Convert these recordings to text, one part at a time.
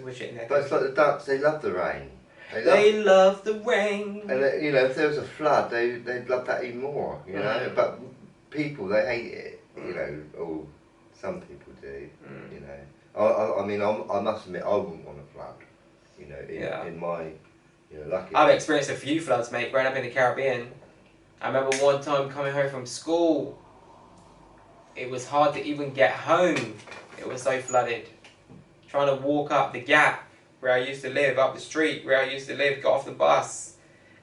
With shit in their But it's like the ducks, they love the rain. They love the rain. And you know, if there was a flood, they'd love that even more, you know. But people, they hate it, you know, or some people do, you know. I mean, I must admit, I wouldn't want a flood, you know, in my, you know, lucky. I've experienced a few floods, mate, growing up in the Caribbean. I remember one time coming home from school, it was hard to even get home. It was so flooded. Trying to walk up the gap where I used to live, up the street where I used to live, got off the bus.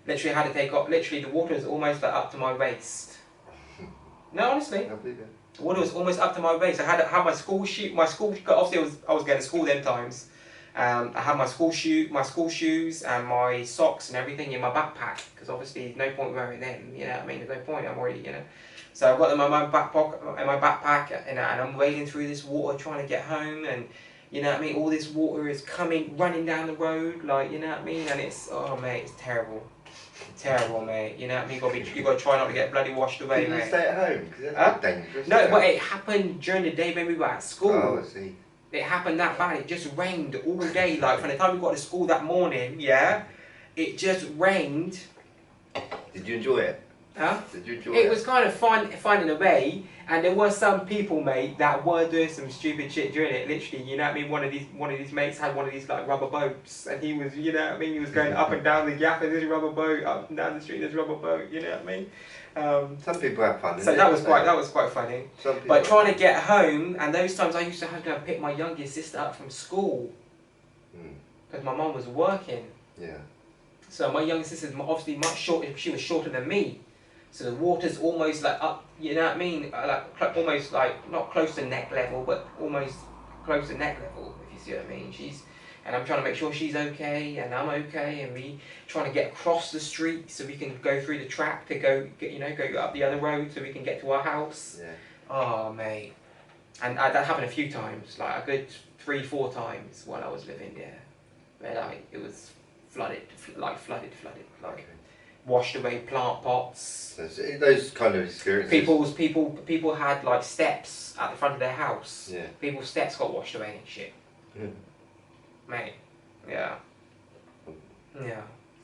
Literally had to take off, literally the water was almost like up to my waist. No, honestly. The water was almost up to my waist. I had my school shoe, obviously I was going to school them times. I had my school shoes and my socks and everything in my backpack, because obviously no point wearing them, you know what I mean, there's no point, I'm already, you know. So I've got them in my backpack, and I'm wading through this water trying to get home, and you know what I mean, all this water is running down the road, like, you know what I mean, and it's, oh mate, it's terrible. Terrible, mate. You know what I mean? You got to try not to get bloody washed away, Did mate. you stay at home? Because that's dangerous. No, but it happened during the day when we were at school. Oh, I see. It happened that bad. It just rained all day. Like from the time we got to school that morning, yeah, it just rained. Did you enjoy it? Huh? Did you enjoy it? It was kind of fun in a way, and there were some people, mate, that were doing some stupid shit during it. Literally, you know what I mean? One of these mates had one of these like rubber boats, and he was, you know what I mean? He was going up and down the gap in this rubber boat, up and down the street, this rubber boat. You know what I mean? Some people have fun. So that was quite funny. But trying to get home, and those times I used to have to pick my youngest sister up from school because my mum was working. Yeah. So my youngest sister is obviously much shorter. She was shorter than me. So the water's almost like up, you know what I mean? Like almost like not close to neck level, but almost close to neck level, if you see what I mean. And I'm trying to make sure she's okay, and I'm okay, and we trying to get across the street so we can go through the track to go up the other road so we can get to our house. Yeah. Oh mate, and that happened a few times, like a good 3-4 times while I was living there, where like it was flooded, like washed away plant pots. So those kind of experiences. People had like steps at the front of their house. Yeah. People's steps got washed away and shit. Mate, yeah. Yeah.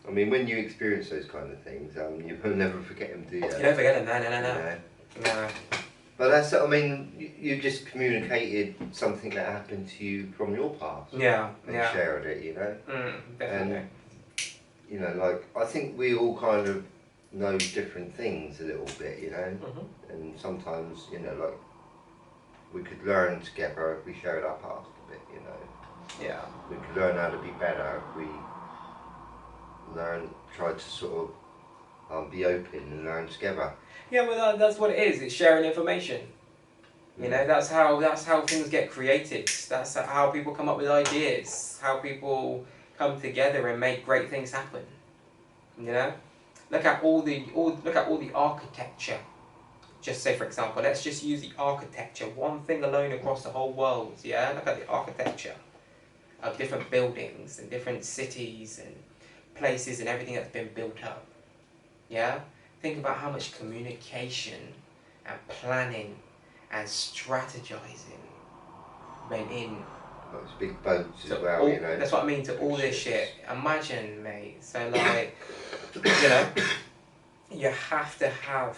I mean, when you experience those kind of things, you will never forget them, do you? You don't forget them, no. But that's, I mean, you just communicated something that happened to you from your past. Yeah, and shared it, you know? Definitely. And, you know, like, I think we all kind of know different things a little bit, you know? And sometimes, you know, like, we could learn together if we shared our past a bit, you know? Yeah. We could learn how to be better if we try to sort of be open and learn together. Yeah, well, that's what it is. It's sharing information. You know, that's how things get created. That's how people come up with ideas. How people come together and make great things happen. You know, look at all the architecture. Just say, for example, let's just use the architecture. One thing alone across the whole world. Yeah, look at the architecture of different buildings and different cities and places and everything that's been built up. Yeah, think about how much communication and planning and strategizing went in. Those big boats as well, you know. That's what I mean, to all this shit. Imagine, mate. So like, you know, you have to have,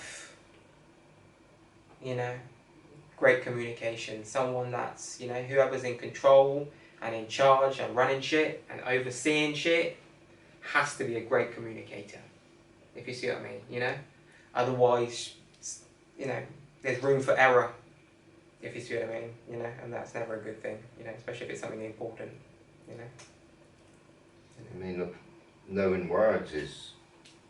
you know, great communication. Someone that's, you know, whoever's in control and in charge and running shit and overseeing shit has to be a great communicator. If you see what I mean, you know? Otherwise, you know, there's room for error. If you see what I mean, you know, and that's never a good thing, you know, especially if it's something important, you know. I mean, look, knowing words is,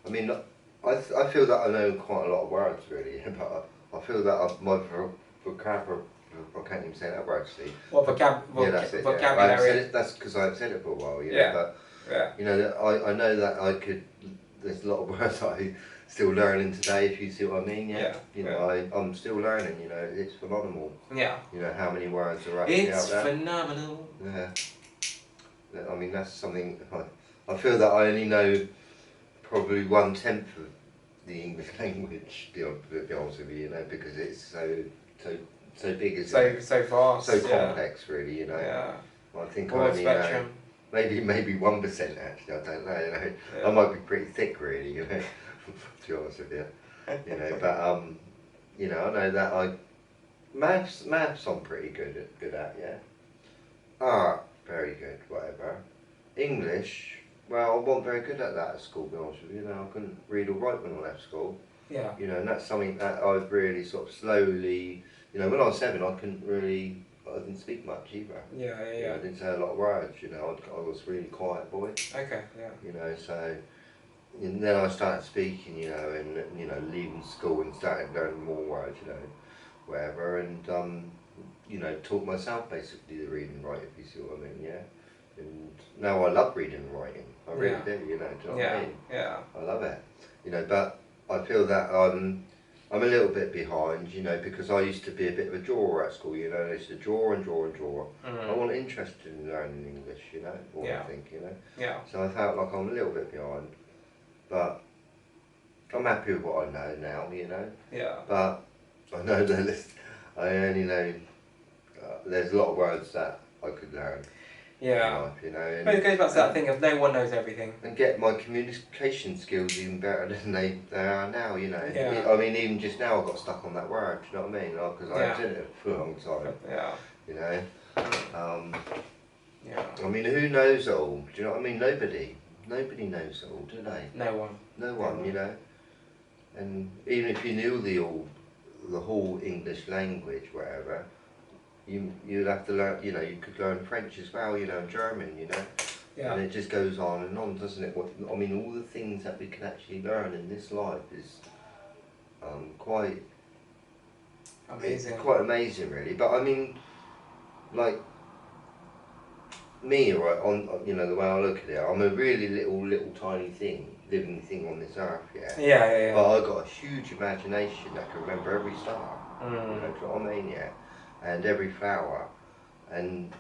I mean, I feel that I know quite a lot of words really, but I feel that my vocabulary, I can't even say that word, Steve. What vocabulary? Yeah. That's because I've said it for a while, you know, Yeah. but, Yeah. you know, I know that there's a lot of words that I still learning today, if you see what I mean, yeah. You know, I'm still learning, you know, it's phenomenal. Yeah. You know, how many words are actually out there. It's phenomenal. Yeah. I mean, that's something, I feel that I only know probably 1/10 of the English language, to be honest with you, you know, because it's so big, isn't it? So vast. So complex, really, you know. Yeah. I think Broad I only spectrum. maybe 1% actually. I don't know. You know, Yeah. I might be pretty thick, really. You know, to be honest with you. You know, but you know, I know that maths I'm pretty good at. Yeah. Art, very good. Whatever. English. Well, I wasn't very good at that at school, to be honest with you. You know, I couldn't read or write when I left school. Yeah. You know, and that's something that I've really sort of slowly, you know, when I was 7, I didn't speak much either. Yeah, yeah, You know, I didn't say a lot of words, you know, I was a really quiet boy. Okay, yeah. You know, so, and then I started speaking, you know, and, you know, leaving school and started learning more words, you know, whatever, and, you know, taught myself basically to read and write, if you see what I mean, yeah. And now I love reading and writing, I really do, you know, do you know what I mean? Yeah. I love it, you know, but I feel that I'm a little bit behind, you know, because I used to be a bit of a drawer at school, you know, I used to draw and draw and draw. I wasn't interested in learning English, you know, I think, you know. Yeah. So I felt like I'm a little bit behind, but I'm happy with what I know now, you know. Yeah. But I know that I only know there's a lot of words that I could learn. Yeah. In life, you know. And, but it goes back to that thing of no one knows everything. And get my communication skills even better than they are now, you know. Yeah. I mean, even just now I got stuck on that word, you know what I mean? Because I was in it for a long time. Yeah. You know. Yeah. I mean, who knows it all? Do you know what I mean? Nobody knows it all, do they? No one. No one, you know. And even if you knew the whole English language, whatever, you'd have to learn. You know, you could learn French as well, you know, and German, you know. Yeah. And it just goes on and on, doesn't it? I mean, all the things that we can actually learn in this life is quite amazing. It's quite amazing, really. But I mean, like me, right? You know, the way I look at it, I'm a really little tiny living thing on this earth. Yeah. But I've got a huge imagination that can remember every star. You know, do you know what I mean? Yeah. And every flower, and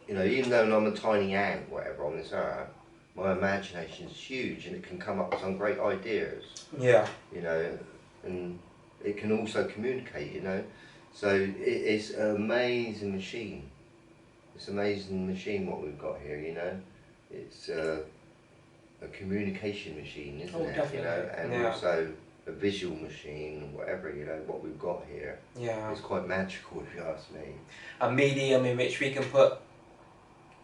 you know, even though I'm a tiny ant, whatever, on this earth, my imagination is huge, and it can come up with some great ideas. Yeah. You know, and it can also communicate. You know, so it's an amazing machine. It's an amazing machine what we've got here. You know, it's a communication machine, isn't it? Definitely. You know, and also a visual machine, whatever, you know, what we've got here. Yeah. It's quite magical, if you ask me. A medium in which we can put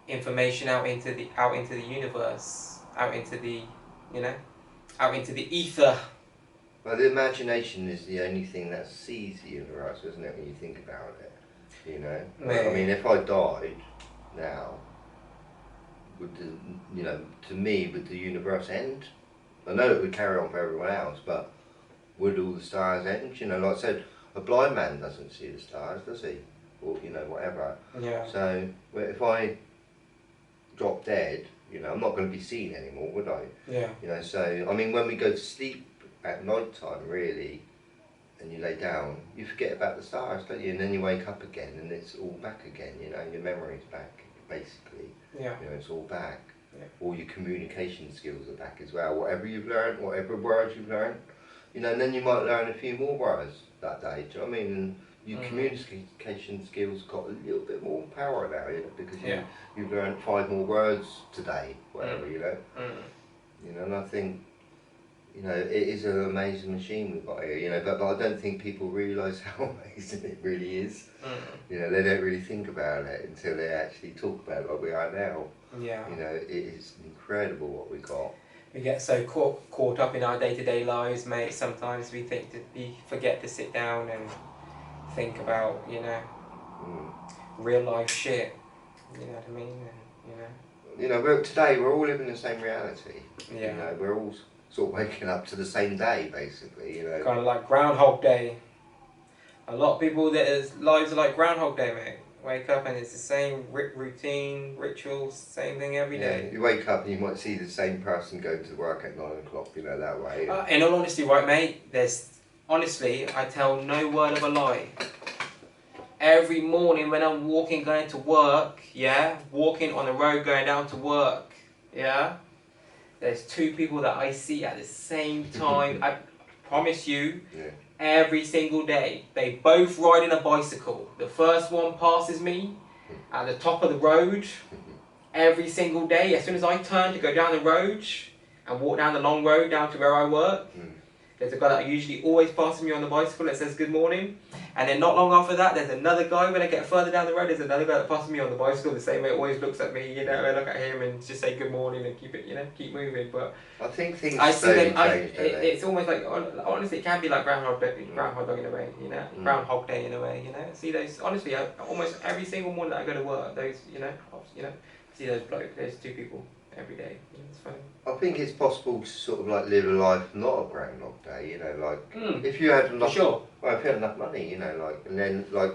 information out into the universe, out into the, you know, out into the ether. Well, the imagination is the only thing that sees the universe, isn't it, when you think about it? You know? I mean, if I died now, would to me, would the universe end? I know it would carry on for everyone else, but would all the stars end? You know, like I said, a blind man doesn't see the stars, does he? Or, you know, whatever. Yeah. So, if I drop dead, you know, I'm not going to be seen anymore, would I? Yeah. You know, so, I mean, when we go to sleep at night time, really, and you lay down, you forget about the stars, don't you? And then you wake up again, and it's all back again, you know, your memory's back, basically. Yeah. You know, it's all back. Yeah. All your communication skills are back as well. Whatever you've learned, whatever words you've learned, you know, and then you might learn a few more words that day, do you know what I mean? And your communication skills got a little bit more power now, you know, because you've learned 5 more words today, whatever, you know. You know, and I think, you know, it is an amazing machine we've got here, you know, but I don't think people realise how amazing it really is. You know, they don't really think about it until they actually talk about it like we are now. Yeah. You know, it is incredible what we got. We get so caught up in our day-to-day lives, mate. Sometimes we forget to sit down and think about, you know, real life shit. You know what I mean? And, you know, today we're all living the same reality. Yeah. You know, we're all sort of waking up to the same day, basically. You know. Kind of like Groundhog Day. A lot of people lives are like Groundhog Day, mate. Wake up and it's the same routine, rituals, same thing every day. You wake up and you might see the same person going to work at 9 o'clock, you know, that way. In all honesty, right, mate, honestly, I tell no word of a lie. Every morning when I'm walking, going to work, walking on the road, going down to work, there's 2 people that I see at the same time. I promise you. Yeah. Every single day. They both ride on a bicycle. The first one passes me at the top of the road every single day. As soon as I turn to go down the road and walk down the long road down to where I work, there's a guy that usually always passes me on the bicycle that says good morning. And then not long after that, there's another guy. When I get further down the road, there's another guy that passes me on the bicycle the same way. Always looks at me, you know. I look at him and just say good morning and keep it, you know, keep moving. But I think things I see slowly them. change, don't they? It's almost like, honestly, it can be like Groundhog Dog in a way, you know, Groundhog Day in a way, you know. See those, honestly, almost every single morning that I go to work, those, you know, see those blokes. There's two people every day. You know, it's funny. I think it's possible to sort of like live a life not a Groundhog Day, you know, like if you had enough, sure. well, if you had enough money, you know, like, and then like,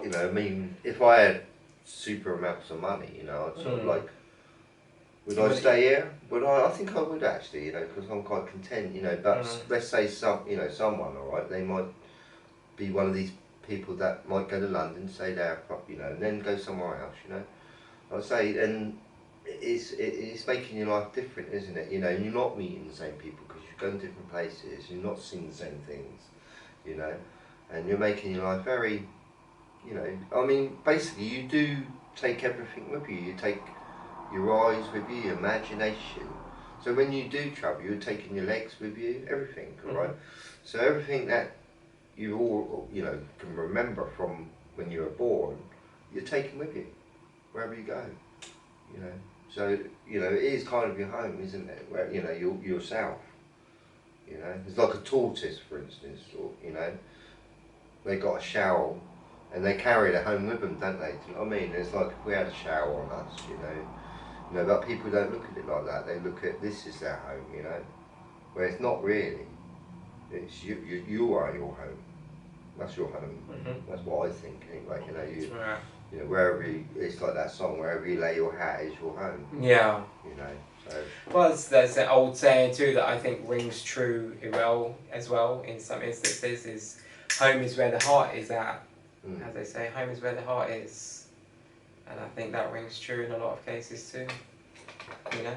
you know, I mean, if I had super amounts of money, you know, I'd sort of like, would I stay here? Would I? I think I would actually, you know, because I'm quite content, you know. But let's say someone, all right, they might be one of these people that might go to London, stay there, you know, and then go somewhere else, you know. I'd say, and it's making your life different, isn't it? You know, and you're not meeting the same people because you're going to different places. You're not seeing the same things, you know, and you're making your life very, you know. I mean, basically, you do take everything with you. You take your eyes with you, your imagination. So when you do travel, you're taking your legs with you, everything, right? So everything that you all, you know, can remember from when you were born, you're taking with you wherever you go, you know. So, you know, it is kind of your home, isn't it? Where, you know, yourself, you know. It's like a tortoise, for instance, or, you know, they got a shell and they carry it home with them, don't they? Do you know what I mean? It's like if we had a shell on us, you know. You know, but people don't look at it like that. They look at this is their home, you know, where it's not really. It's you are your home. That's your home. That's what I think anyway. You know, you know, wherever it's like that song, wherever you lay your hat is your home. Yeah. You know, so. Well, there's an old saying too that I think rings true as well in some instances, is home is where the heart is at. As they say, home is where the heart is. And I think that rings true in a lot of cases too, you know.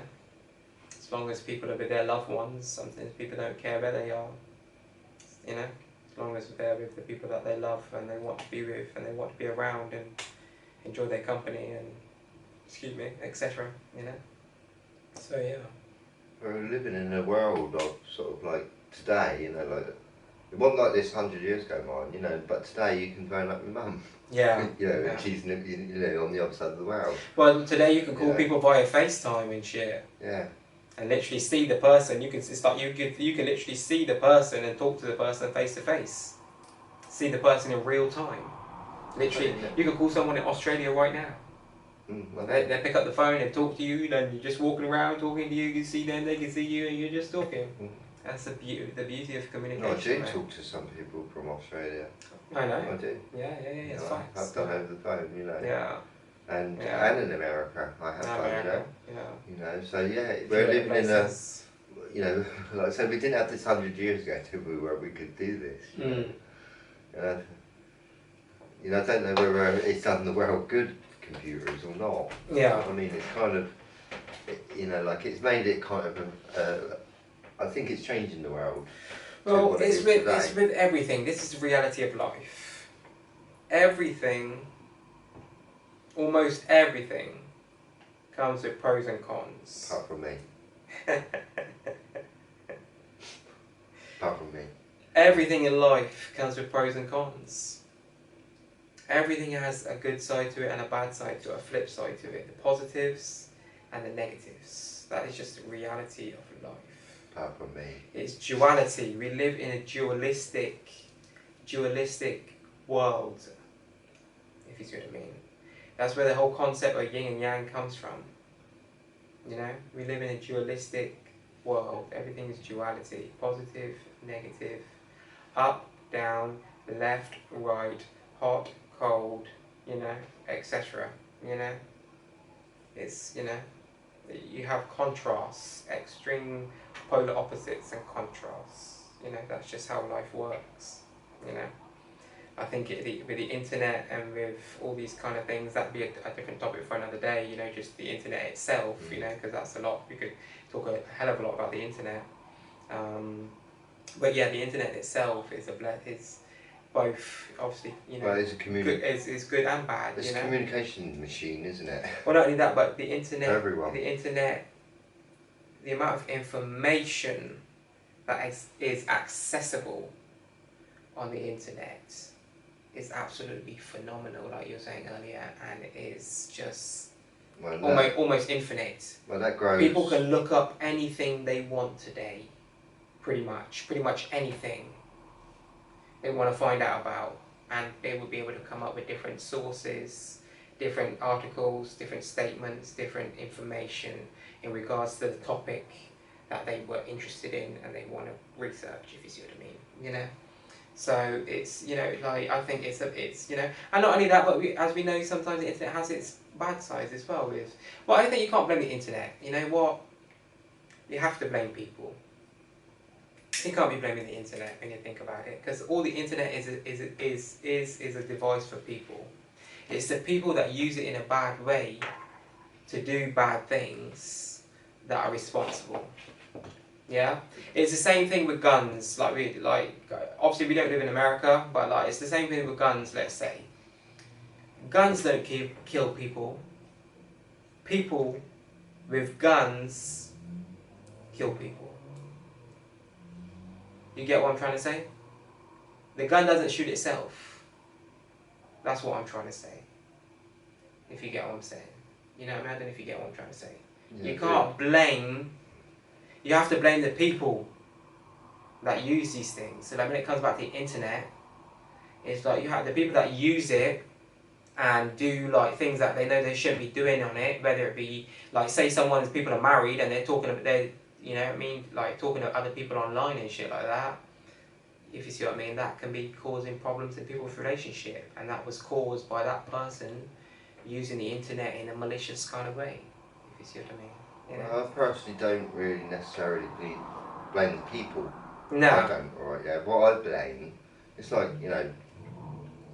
As long as people are with their loved ones, sometimes people don't care where they are, you know. As long as they're with the people that they love and they want to be with and they want to be around and enjoy their company and, etc., you know. So yeah. We're living in a world of sort of like today, you know, like, it wasn't like this 100 years ago, mine, you know, but today you can phone up your mum. Yeah. You know, and she's, you know, on the other side of the world. Well, today you can call people via FaceTime and shit. Yeah. And literally see the person. You can literally see the person and talk to the person face to face. See the person in real time. Literally, you can call someone in Australia right now. They pick up the phone and talk to you, and you're just walking around talking to you. You can see them, they can see you, and you're just talking. That's the beauty of communication. No, I do talk to some people from Australia. I know. I do. Yeah, it's fine. I've done over the phone, you know. Yeah. And in America, I have done, you know. Yeah. You know, so yeah, we're living in a, you know, like I said, we didn't have this 100 years ago where we could do this. You know, I don't know whether it's done the world good, computers, or not. Yeah. I mean, it's kind of, you know, like it's made it kind of, I think it's changing the world. Well, it's with everything. This is the reality of life. Everything, almost everything, comes with pros and cons. Apart from me. Apart from me. Everything in life comes with pros and cons. Everything has a good side to it and a bad side to it, a flip side to it. The positives and the negatives. That is just the reality of life. Apart from me. It's duality. We live in a dualistic world, if you see what I mean. That's where the whole concept of yin and yang comes from. You know, we live in a dualistic world. Everything is duality. Positive, negative, up, down, left, right, hot, cold, you know, etc. You know, it's, you know, you have contrasts, extreme polar opposites and contrasts. You know, that's just how life works. You know, I think with the internet and with all these kind of things, that'd be a different topic for another day. You know, just the internet itself. You know, because that's a lot. We could talk a hell of a lot about the internet. But yeah, the internet itself is both, obviously, you know, Well, it's a is good and bad. It's you a know? communication machine, isn't it? Well, not only that, but the For everyone. internet, the amount of information that is accessible on the internet is absolutely phenomenal, like you were saying earlier, and it is just almost infinite. Well, that grows. People can look up anything they want today, pretty much anything they want to find out about, and they will be able to come up with different sources, different articles, different statements, different information in regards to the topic that they were interested in and they want to research, if you see what I mean, you know. So it's, you know, like, I think it's you know, and not only that, but as we know, sometimes the internet has its bad sides as well. Well, I think you can't blame the internet. You know what? You have to blame people. You can't be blaming the internet when you think about it, because all the internet is a device for people. It's the people that use it in a bad way to do bad things that are responsible. Yeah, it's the same thing with guns. Obviously we don't live in America, but like it's the same thing with guns. Let's say guns don't kill people. People with guns kill people. You get what I'm trying to say? The gun doesn't shoot itself. That's what I'm trying to say. If you get what I'm saying. You know what I mean? I don't know if you get what I'm trying to say. Yeah, you can't blame... You have to blame the people that use these things. So like when it comes back to the internet, it's like you have the people that use it and do like things that they know they shouldn't be doing on it, whether it be like, say people are married and they're talking about you know what I mean, like talking to other people online and shit like that. If you see what I mean, that can be causing problems in people's relationship, and that was caused by that person using the internet in a malicious kind of way. If you see what I mean. You know? Well, I personally don't really necessarily blame the people. No. I don't. Alright, yeah. What I blame, it's like, you know,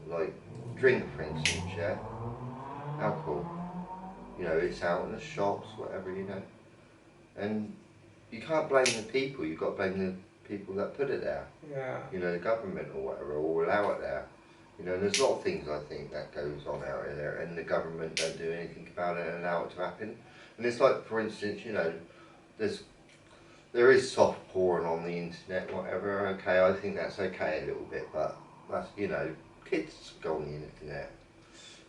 like drink, for instance, yeah. Alcohol. You know, it's out in the shops, whatever, you know. And you can't blame the people, you've got to blame the people that put it there. Yeah. You know, the government or whatever, or allow it there. You know, there's a lot of things I think that goes on out there, and the government don't do anything about it and allow it to happen. And it's like, for instance, you know, there is soft porn on the internet, whatever. Okay, I think that's okay a little bit, but that's, you know, kids go on the internet.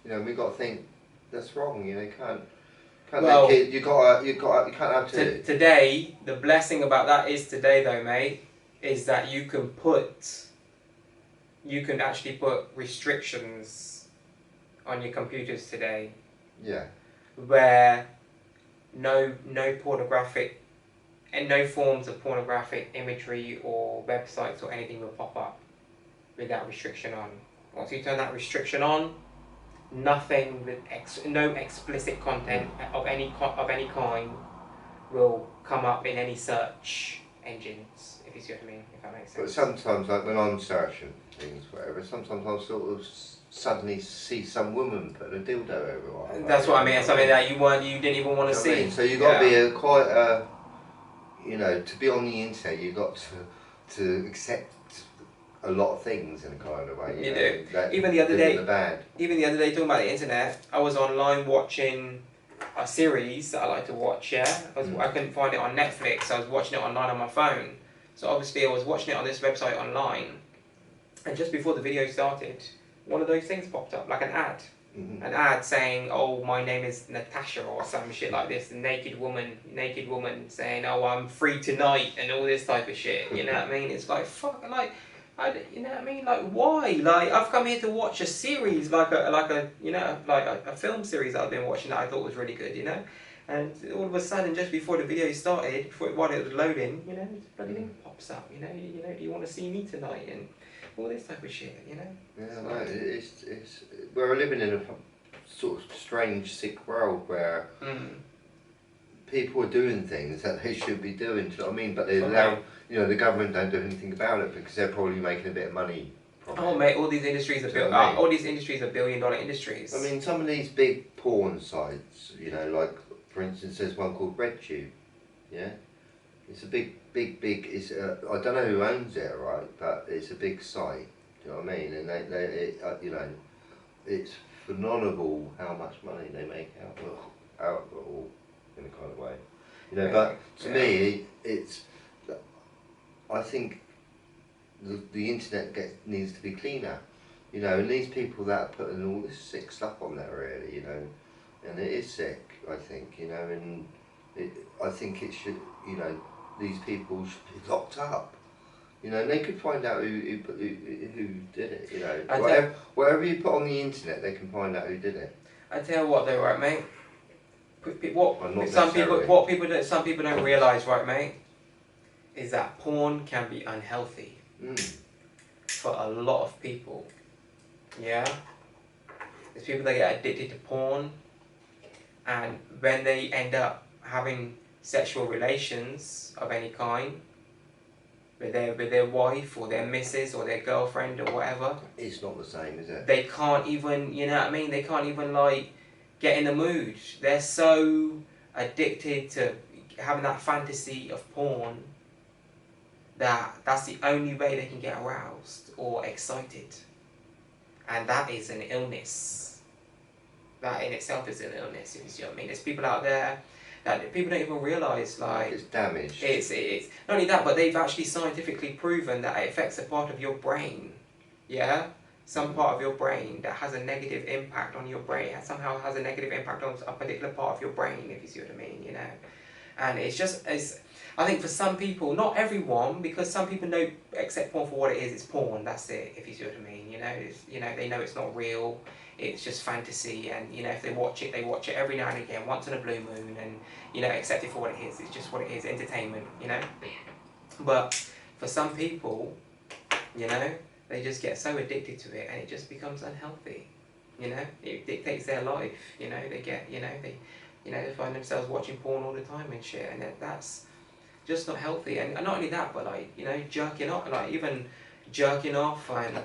You know, we got to think that's wrong. You know, you can't. Well, you can't have to. Today, the blessing about that is today, though, mate, is that you can actually put restrictions on your computers today. Yeah. Where no pornographic and no forms of pornographic imagery or websites or anything will pop up with that restriction on. Once you turn that restriction on, nothing with no explicit content of any kind will come up in any search engines, if you see what I mean, if that makes sense. But sometimes, like when I'm searching things, whatever, sometimes I'll sort of suddenly see some woman put a dildo over one. That's what I mean. Something that you didn't even want to see. I mean? So you've got to be quite a, you know, to be on the internet, you've got to accept a lot of things in a kind of way. You do. Even the other day, talking about the internet, I was online watching a series that I like to watch. Yeah, I couldn't find it on Netflix. So I was watching it online on my phone. So obviously, I was watching it on this website online, and just before the video started, one of those things popped up, like an ad. Mm-hmm. An ad saying, "Oh, my name is Natasha," or some shit like this. A naked woman saying, "Oh, I'm free tonight," and all this type of shit. You know what I mean? It's like, fuck, like, you know what I mean? Like, why? Like, I've come here to watch a series, like a film series that I've been watching that I thought was really good, you know? And all of a sudden, just before the video started, while it was loading, you know, this bloody thing pops up, you know, do you want to see me tonight? And all this type of shit, you know? Yeah, no, it's we're living in a sort of strange, sick world where people are doing things that they should be doing, do you know what I mean? But they allow, you know, the government don't do anything about it because they're probably making a bit of money from it. Oh mate, all these industries are all these industries are billion-dollar industries. I mean, some of these big porn sites, you know, like for instance, there's one called RedTube, yeah. It's a big. It's I don't know who owns it, right? But it's a big site. Do you know what I mean? And you know, it's phenomenal how much money they make out of it all in a kind of way. You know, but to me, it's. I think the internet needs to be cleaner. You know, and these people that are putting all this sick stuff on there, really, you know, and it is sick. I think, you know, and I think it should. You know, these people should be locked up. You know, and they could find out who did it. You know, whatever you put on the internet, they can find out who did it. I tell you what, though, right, mate. Some people don't realise, right, mate, is that porn can be unhealthy for a lot of people. Yeah, there's people that get addicted to porn, and when they end up having sexual relations of any kind with their wife or their missus or their girlfriend or whatever, it's not the same, is it? They can't even, you know what I mean? They can't even like get in the mood. They're so addicted to having that fantasy of porn that's the only way they can get aroused or excited. And that is an illness. That in itself is an illness, if you see what I mean. There's people out there that people don't even realise, like... It's damaged. It's not only that, but they've actually scientifically proven that it affects a part of your brain. Yeah? Some part of your brain that has a negative impact on your brain. Somehow has a negative impact on a particular part of your brain, if you see what I mean, you know. And it's just... I think for some people, not everyone, because some people know, accept porn for what it is, it's porn, that's it, if you see what I mean, you know, they know it's not real, it's just fantasy, and, you know, if they watch it every now and again, once in a blue moon, and, you know, accept it for what it is, it's just what it is, entertainment, you know. But for some people, you know, they just get so addicted to it, and it just becomes unhealthy, you know, it dictates their life, you know, they get, you know, they find themselves watching porn all the time and shit, and that's just not healthy. And not only that, but like, you know, jerking off, like even jerking off and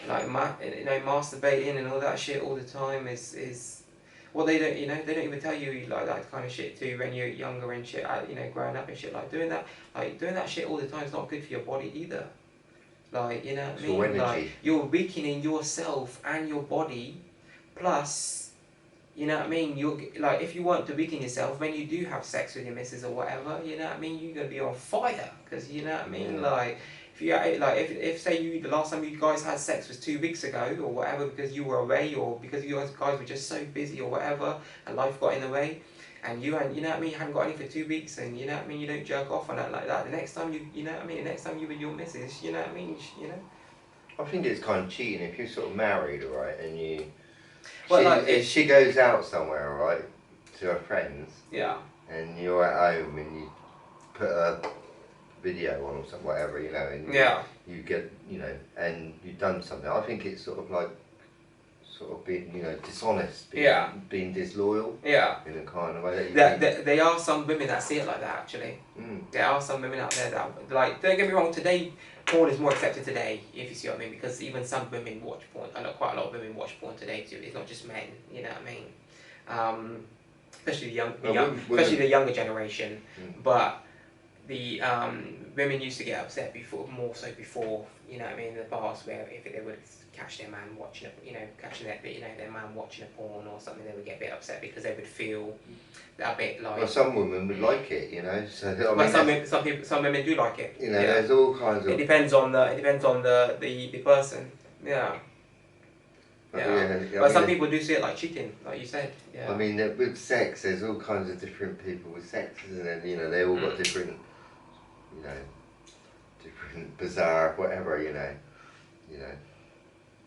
like you know, masturbating and all that shit all the time is well, they don't, you know, they don't even tell you like that kind of shit too when you're younger and shit, you know, growing up and shit, like doing that shit all the time is not good for your body either. Like, you know what I mean? Like, you're weakening yourself and your body, plus, you know what I mean, you're like, if you want to weaken yourself when you do have sex with your missus or whatever, you know what I mean, you're gonna be on fire, because you know what I mean, like if you like if say the last time you guys had sex was 2 weeks ago or whatever, because you were away or because you guys were just so busy or whatever and life got in the way, and you know what I mean, you hadn't got any for 2 weeks, and you know what I mean, you don't jerk off on that like that, the next time you know what I mean, the next time you with your missus, you know what I mean, you know. I think it's kind of cheating if you're sort of married, right, and you. Well, if she goes out somewhere, right, to her friends, yeah, and you're at home and you put a video on or something, whatever, you know, and you get, you know, and you've done something. I think it's sort of being, you know, dishonest, being disloyal, in a kind of way. There are some women that see it like that, actually. There are some women out there that, like, don't get me wrong, today, porn is more accepted today, if you see what I mean, because even some women watch porn. I know quite a lot of women watch porn today too. It's not just men, you know what I mean? Especially the younger generation. But the women used to get upset before, more so before, you know what I mean, in the past, where if they would catch their man watching their man watching a porn or something, they would get a bit upset because they would feel a bit like. Well, some women would like it, you know. So some women do like it. You know, there's all kinds of. It depends on the person. Yeah. But some people do see it like cheating, like you said. Yeah. I mean, with sex, there's all kinds of different people with sex, isn't there? You know, they all got different, you know, different bizarre whatever, you know.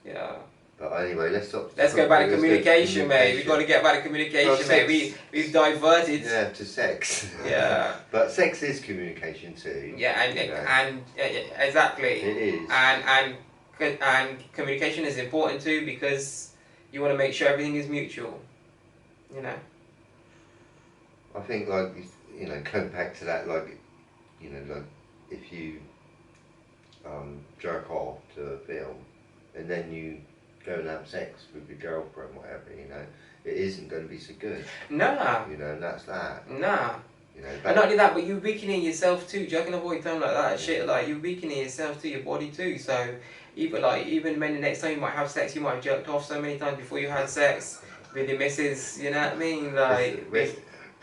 Yeah. But anyway, let's go back to communication, mate. We've got to get back to communication, mate. We've diverted. Yeah, to sex. Yeah. But sex is communication too. Yeah, and exactly. It is. And communication is important too, because you want to make sure everything is mutual. You know. I think, like, you know, going back to that, like, you know, like if you jerk off to a film and then you go and have sex with your girlfriend, whatever, you know, it isn't going to be so good. Nah. You know, and that's that. Nah. You know, and not only that, but you're weakening yourself too. Jerking off all the time like that shit, like you're weakening yourself too, your body too. So, even when the next time you might have sex, you might have jerked off so many times before you had sex with your missus. You know what I mean? Like,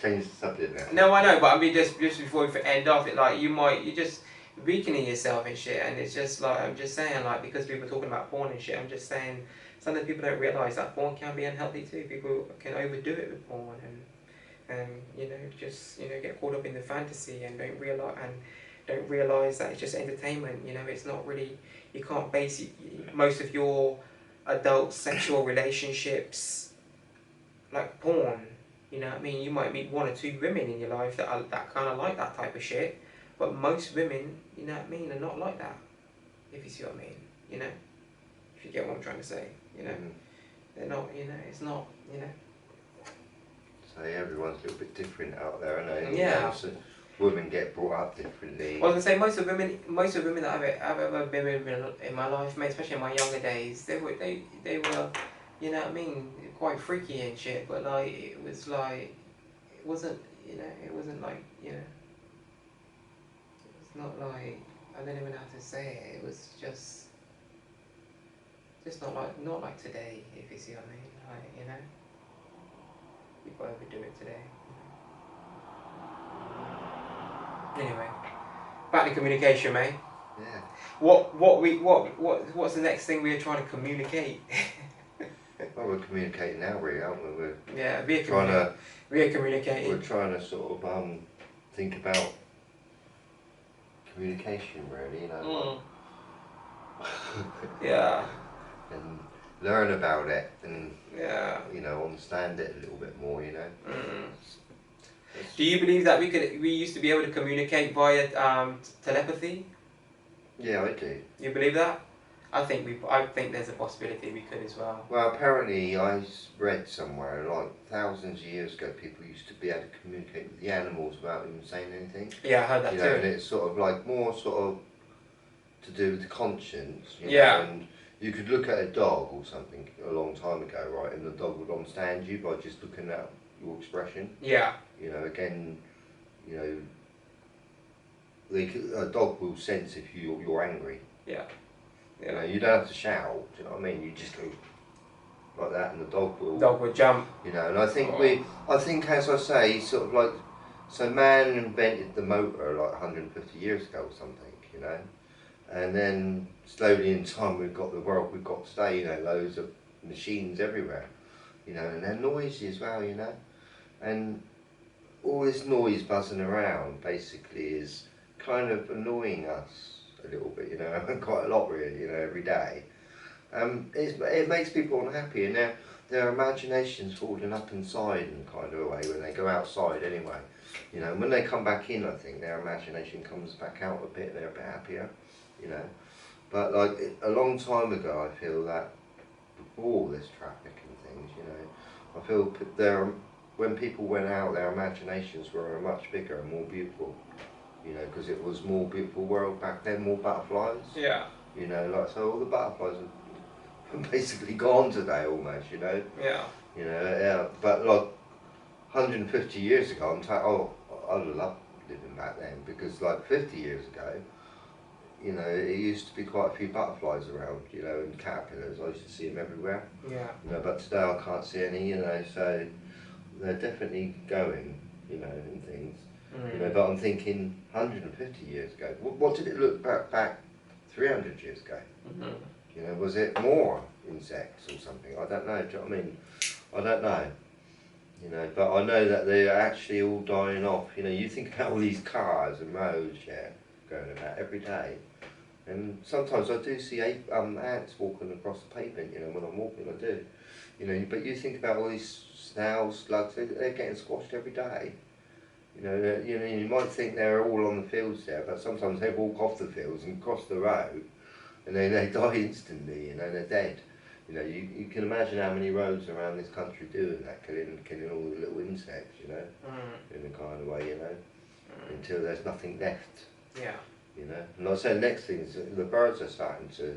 change the subject now. no, I know, but I mean just before we end off, you're just weakening yourself and shit, and it's just like I'm just saying, like, because people are talking about porn and shit, I'm just saying sometimes people don't realise that porn can be unhealthy too. People can overdo it with porn and just get caught up in the fantasy and don't realise that it's just entertainment. It's not really, you can't base most of your adult sexual relationships like porn. You know what I mean? You might meet 1 or 2 women in your life that kind of like that type of shit, but most women, you know what I mean, are not like that. If you see what I mean, if you get what I'm trying to say, they're not. It's not. So everyone's a little bit different out there, aren't they? Yeah. So women get brought up differently. Well, I was gonna say most of the women that I've ever been with in my life, mate, especially in my younger days, they were, you know what I mean, quite freaky and shit. But like, it was like, it wasn't like, it was not like, I don't even know how to say it. It was just not like today, if you see what I mean. Like, people overdo it today. Anyway, back to communication, mate. Yeah. What's the next thing we're trying to communicate? Well, we're communicating now, really, aren't we? We're communicating. We're trying to sort of think about communication, really, Yeah. And learn about it and Yeah. understand it a little bit more, Do you believe that we used to be able to communicate via telepathy? Yeah, I do. You believe that? I think there's a possibility we could as well. Well, apparently I read somewhere, like thousands of years ago, people used to be able to communicate with the animals without even saying anything. Yeah, I heard that too. And it's sort of like more sort of to do with the conscience. Yeah. And you could look at a dog or something a long time ago, right, and the dog would understand you by just looking at your expression. Yeah. Again, a dog will sense if you're angry. Yeah. Yeah. You don't have to shout. Do you know what I mean? You just go like that, and the dog will. Dog will jump. And I think as I say, sort of like, so man invented the motor like 150 years ago or something. And then slowly in time we've got the world we've got today. Loads of machines everywhere. And they're noisy as well. And all this noise buzzing around basically is kind of annoying us a little bit, quite a lot really, every day. It makes people unhappy, and their imagination's falling up inside in kind of a way when they go outside anyway. When they come back in, I think their imagination comes back out a bit, they're a bit happier, But like a long time ago, I feel that before all this traffic and things, I feel when people went out, their imaginations were much bigger and more beautiful. Because it was more beautiful world back then, more butterflies. Yeah. So all the butterflies are basically gone today almost, Yeah. But like 150 years ago, I love living back then because like 50 years ago, it used to be quite a few butterflies around, and caterpillars. I used to see them everywhere. Yeah. But today I can't see any, so they're definitely going, and things. But I'm thinking 150 years ago, what did it look back 300 years ago? Mm-hmm. Was it more insects or something? I don't know, do you know what I mean? I don't know. But I know that they're actually all dying off. You think about all these cars and roads, going about every day. And sometimes I do see ants walking across the pavement, when I'm walking, I do. But you think about all these snails, slugs, they're getting squashed every day. You might think they're all on the fields there, but sometimes they walk off the fields and cross the road, and then they die instantly. They're dead. You can imagine how many roads around this country doing that, killing all the little insects. In a kind of way, until there's nothing left. Yeah. And like I say, the next thing is the birds are starting to